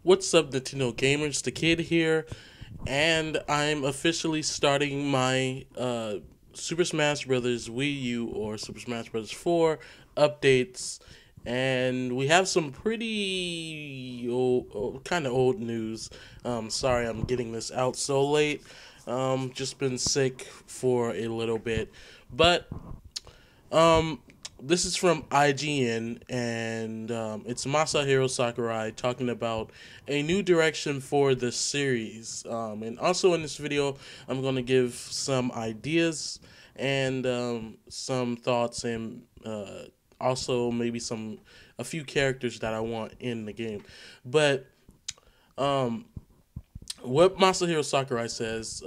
What's up, Nintendo Gamers? The Kid here, and I'm officially starting my Super Smash Bros. Wii U or Super Smash Bros. 4 updates, and we have some pretty old, kind of old news. Sorry, I'm getting this out so late. Just been sick for a little bit, but um, this is from IGN, and it's Masahiro Sakurai talking about a new direction for the series. And also in this video, I'm going to give some ideas and some thoughts, and also maybe a few characters that I want in the game. But um, what Masahiro Sakurai says,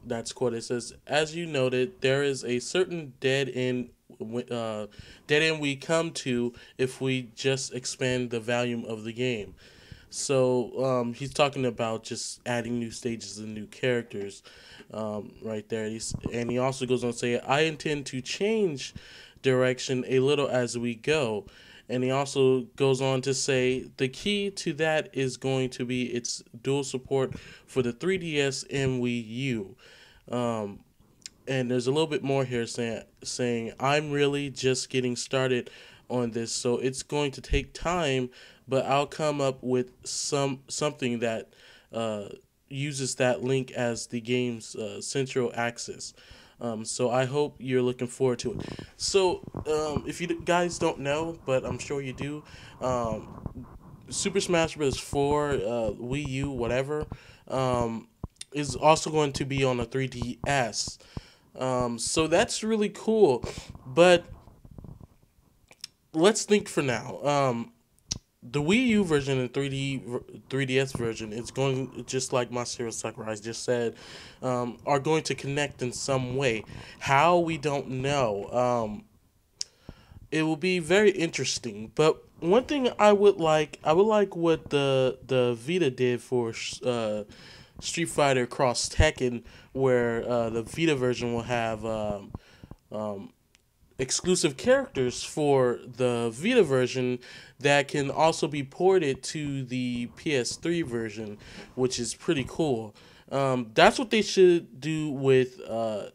that's quoted, says, as you noted, there is a certain dead end we come to if we just expand the volume of the game. So he's talking about just adding new stages and new characters right there. And he also goes on to say, I intend to change direction a little as we go. And he also goes on to say the key to that is going to be its dual support for the 3DS and Wii U. Um, and there's a little bit more here saying I'm really just getting started on this, so it's going to take time, but I'll come up with something that uses that link as the game's central axis. So I hope you're looking forward to it. So if you guys don't know, but I'm sure you do, Super Smash Bros. 4, Wii U, whatever, is also going to be on a 3DS. So that's really cool. But let's think for now. The Wii U version and 3DS version is going, just like Masahiro Sakurai just said, are going to connect in some way. How, we don't know. It will be very interesting. But one thing I would like what the Vita did for Street Fighter Cross Tekken, where the Vita version will have um, exclusive characters for the Vita version that can also be ported to the PS3 version, which is pretty cool. That's what they should do with the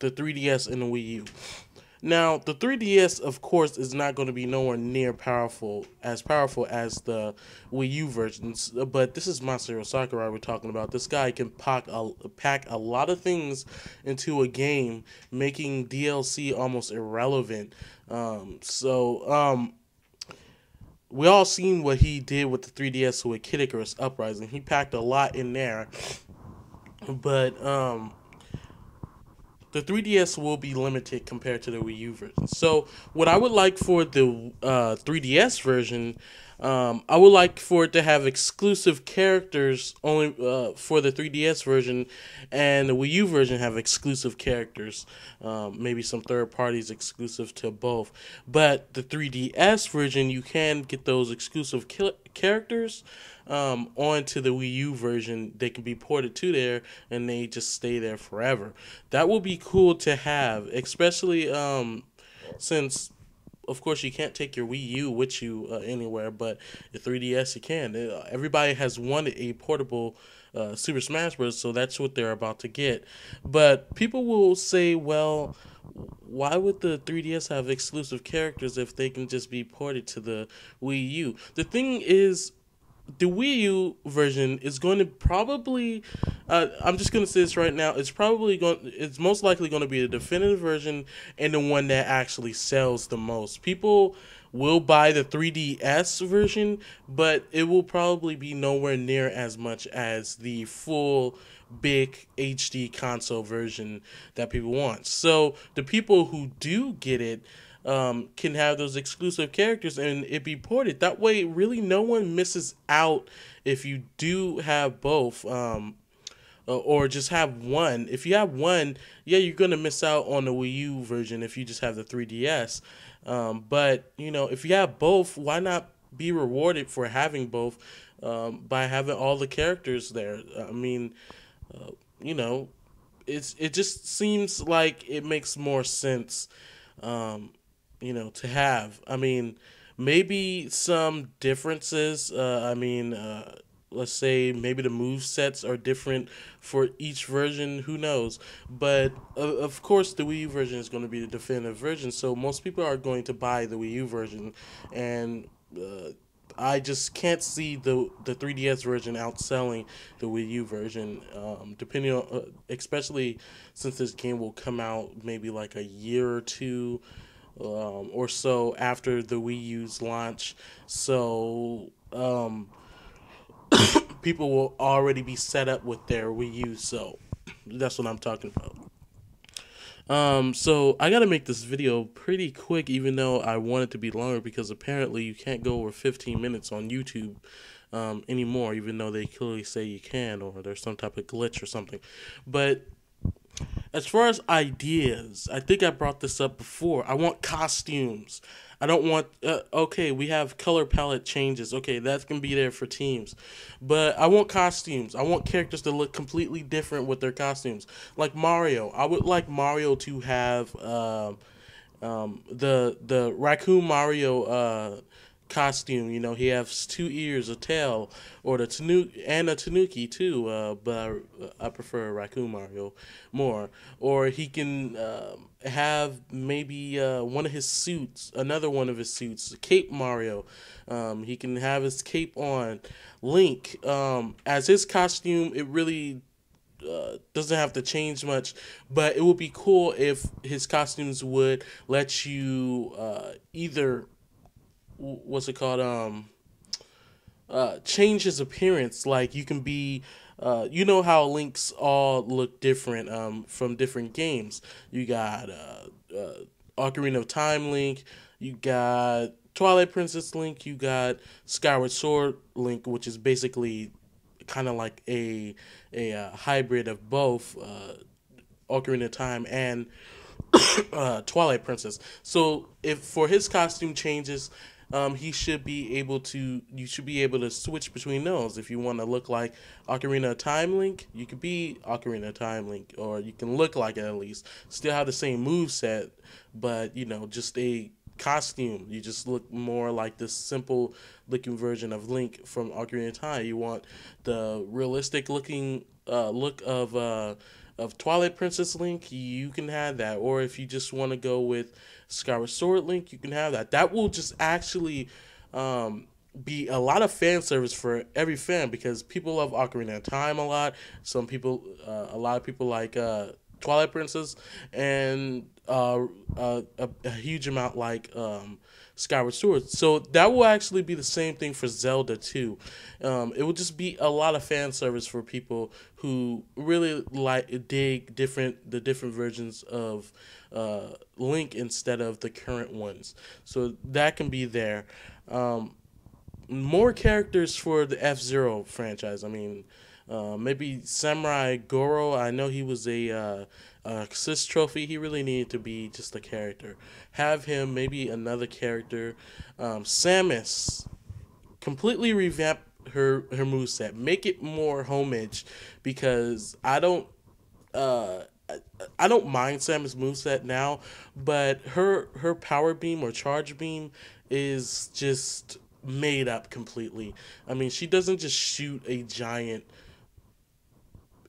3DS and the Wii U. Now, the 3DS, of course, is not going to be nowhere near powerful as the Wii U versions. But this is Masahiro Sakurai we're talking about. This guy can pack a lot of things into a game, making DLC almost irrelevant. We all seen what he did with the 3DS with Kid Icarus Uprising. He packed a lot in there, but the 3DS will be limited compared to the Wii U version. So what I would like for the 3DS version, I would like for it to have exclusive characters only for the 3DS version, and the Wii U version have exclusive characters. Maybe some third parties exclusive to both. But the 3DS version, you can get those exclusive characters onto the Wii U version. They can be ported to there, and they just stay there forever. That will be cool to have, especially since, of course, you can't take your Wii U with you anywhere, but the 3DS you can. Everybody has wanted a portable Super Smash Bros., so that's what they're about to get. But people will say, well, why would the 3DS have exclusive characters if they can just be ported to the Wii U? The thing is, the Wii U version is going to probably, I'm just going to say this right now, it's most likely going to be the definitive version and the one that actually sells the most. People will buy the 3DS version, but it will probably be nowhere near as much as the full big HD console version that people want. So the people who do get it, can have those exclusive characters and it be ported. That way, really, no one misses out if you do have both, or just have one. If you have one, yeah, you're gonna miss out on the Wii U version if you just have the 3DS. But if you have both, why not be rewarded for having both by having all the characters there? I mean, you know, it just seems like it makes more sense. To have. I mean, maybe some differences. let's say maybe the move sets are different for each version. Who knows? But of course, the Wii U version is going to be the definitive version. So most people are going to buy the Wii U version, and I just can't see the 3DS version outselling the Wii U version. Depending on, especially since this game will come out maybe like a year or two or so after the Wii U's launch. So people will already be set up with their Wii U. So that's what I'm talking about. So I gotta make this video pretty quick, even though I want it to be longer, because apparently you can't go over 15 minutes on YouTube anymore, even though they clearly say you can, or there's some type of glitch or something. But as far as ideas, I think I brought this up before. I want costumes. I don't want, okay, we have color palette changes. Okay, that can be there for teams. But I want costumes. I want characters to look completely different with their costumes. Like Mario. I would like Mario to have the Raccoon Mario costume. You know, he has 2 ears, a tail, or the and a Tanuki too. But I prefer Raccoon Mario more. Or he can have maybe one of his suits, another one of his suits, Cape Mario. He can have his cape on. Link, as his costume, it really doesn't have to change much, but it would be cool if his costumes would let you either what's it called change his appearance. Like you can be you know how Links all look different from different games. You got Ocarina of Time Link, you got Twilight Princess Link, you got Skyward Sword Link, which is basically kind of like a hybrid of both Ocarina of Time and Twilight Princess. So if for his costume changes, he should be able to. You should be able to switch between those. If you want to look like Ocarina of Time Link, you could be Ocarina of Time Link, or you can look like it at least. Still have the same move set, but you know, just a costume. You just look more like this simple looking version of Link from Ocarina of Time. You want the realistic looking look of Twilight Princess Link, you can have that. Or if you just want to go with Skyward Sword Link, you can have that. That will just actually be a lot of fan service for every fan, because people love Ocarina of Time a lot. Some people, a lot of people like Twilight Princess, and a huge amount like Skyward Sword. So that will actually be the same thing for Zelda too. It will just be a lot of fan service for people who really dig the different versions of Link instead of the current ones. So that can be there. More characters for the F-Zero franchise. I mean, maybe Samurai Goro. I know he was a assist trophy. He really needed to be just a character. Have him, maybe another character. Samus, completely revamp her moveset. Make it more homage, because I don't mind Samus' moveset now, but her power beam or charge beam is just made up completely. I mean, she doesn't just shoot a giant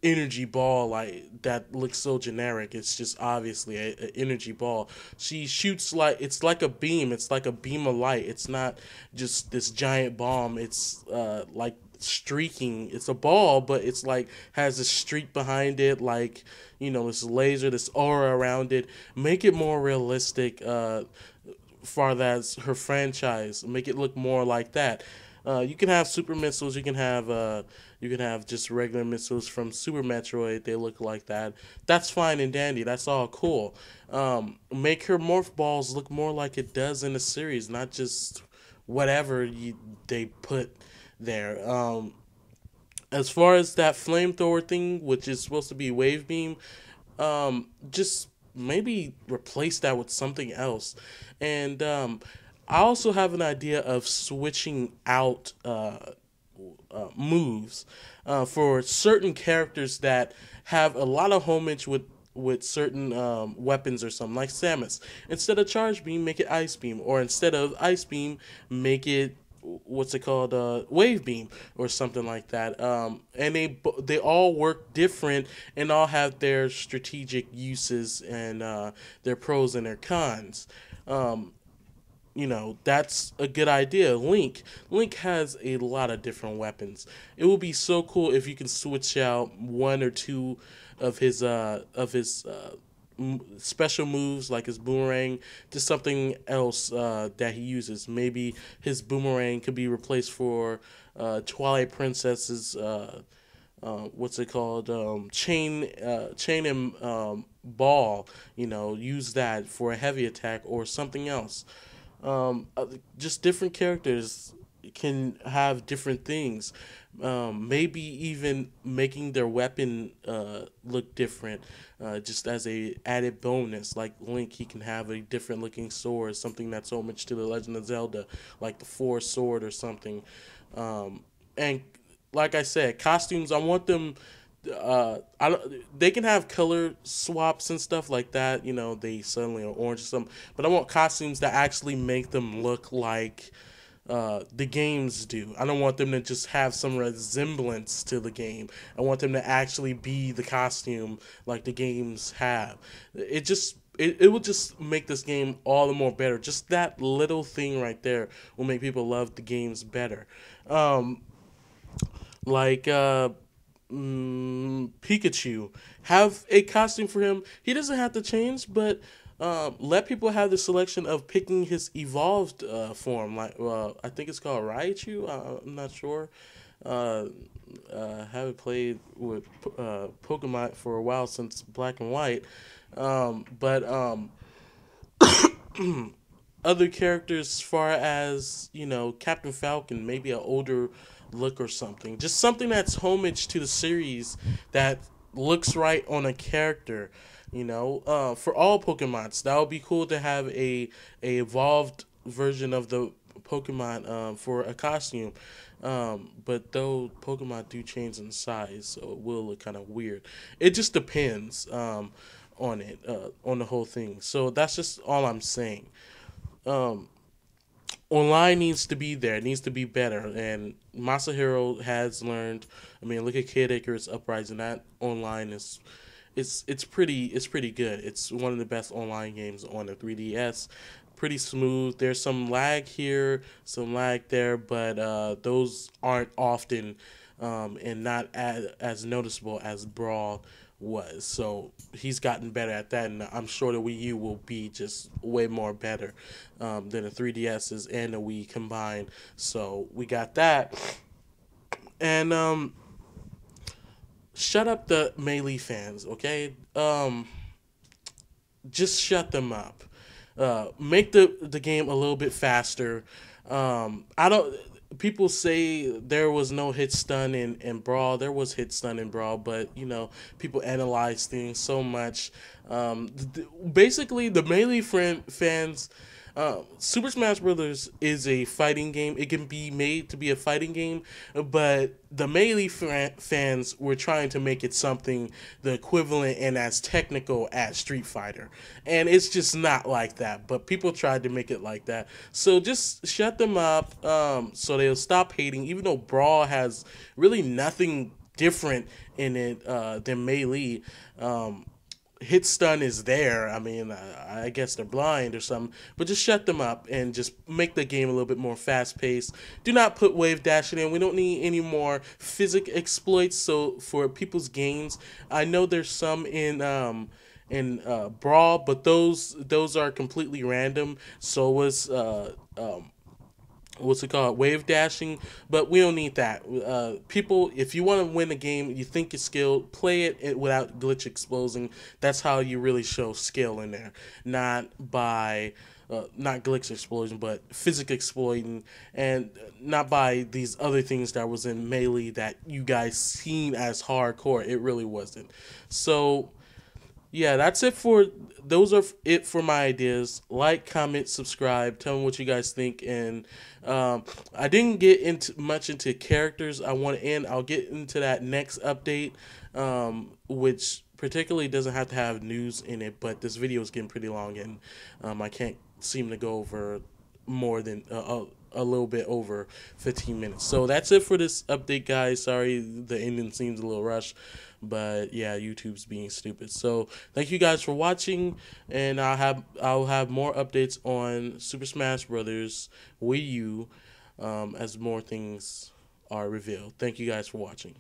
energy ball like that looks so generic. It's just obviously an energy ball. She shoots like it's like a beam. It's like a beam of light. It's not just this giant bomb. It's like streaking. It's a ball, but it's like has a streak behind it, like, you know, this laser, this aura around it. Make it more realistic. Far that's her franchise. Make it look more like that. You can have super missiles. You can have just regular missiles from Super Metroid. They look like that. That's fine and dandy. That's all cool. Make her morph balls look more like it does in the series, not just whatever they put there. As far as that flamethrower thing, which is supposed to be wave beam, just maybe replace that with something else. And I also have an idea of switching out moves for certain characters that have a lot of homage with certain weapons or something, like Samus. Instead of charge beam, make it ice beam, or instead of ice beam, make it what's it called, wave beam or something like that. And they all work different and all have their strategic uses and their pros and their cons. Um, that's a good idea. Link has a lot of different weapons. It would be so cool if you can switch out one or two of his special moves, like his boomerang, to something else that he uses. Maybe his boomerang could be replaced for Twilight Princess's what's it called, chain and ball. Use that for a heavy attack or something else. Just different characters can have different things. Maybe even making their weapon look different, just as a added bonus. Like Link, he can have a different looking sword, something that's homage to the Legend of Zelda, like the Force Sword or something. And like I said, costumes. I want them. I don't, they can have color swaps and stuff like that. They suddenly are orange or something. But I want costumes that actually make them look like the games do. I don't want them to just have some resemblance to the game. I want them to actually be the costume like the games have. It will just make this game all the more better. Just that little thing right there will make people love the games better. Like Pikachu, have a costume for him. He doesn't have to change, but let people have the selection of picking his evolved form. Like, I think it's called Raichu. I'm not sure. Haven't played with Pokemon for a while, since Black and White. But other characters, as far as Captain Falcon, maybe an older look or something, just something that's homage to the series that looks right on a character. For all Pokemons, that would be cool to have a evolved version of the Pokemon for a costume. But though Pokemon do change in size, so it will look kind of weird. It just depends on it, on the whole thing. So that's just all I'm saying. Online needs to be there. It needs to be better. And Masahiro has learned. I mean, look at Kid Icarus Uprising. That online is, it's pretty good. It's one of the best online games on the 3DS. Pretty smooth. There's some lag here, some lag there, but those aren't often, and not as noticeable as Brawl was. So he's gotten better at that, and I'm sure the Wii U will be just way more better than the 3DS's and the Wii combined. So we got that. And shut up the Melee fans, okay? Just shut them up. Make the game a little bit faster. I don't. People say there was no hit stun in Brawl. There was hit stun in Brawl, but people analyze things so much. Basically, the Melee fans. Super Smash Brothers is a fighting game. It can be made to be a fighting game, but the Melee fans were trying to make it something the equivalent and as technical as Street Fighter. And it's just not like that, but people tried to make it like that. So just shut them up, so they'll stop hating, even though Brawl has really nothing different in it than Melee. Hit stun is there. I mean, I guess they're blind or something, but just shut them up and just make the game a little bit more fast paced. Do not put wave dashing in. We don't need any more physic exploits. So for people's games, I know there's some in Brawl, but those are completely random. So was what's it called, wave dashing, but we don't need that. People, if you want to win a game, you think you're skilled, play it without glitch exposing. That's how you really show skill in there, not by not glitch explosion, but physics exploiting, and not by these other things that was in Melee that you guys seen as hardcore. It really wasn't. So yeah, that's it for those are it for my ideas. Like, comment, subscribe, tell me what you guys think. And I didn't get much into characters I want to end. I'll get into that next update, which particularly doesn't have to have news in it, but this video is getting pretty long, and I can't seem to go over more than a little bit over 15 minutes. So that's it for this update, guys. Sorry the ending seems a little rushed, but yeah, YouTube's being stupid. So thank you guys for watching, and I'll have more updates on Super Smash Brothers Wii U as more things are revealed. Thank you guys for watching.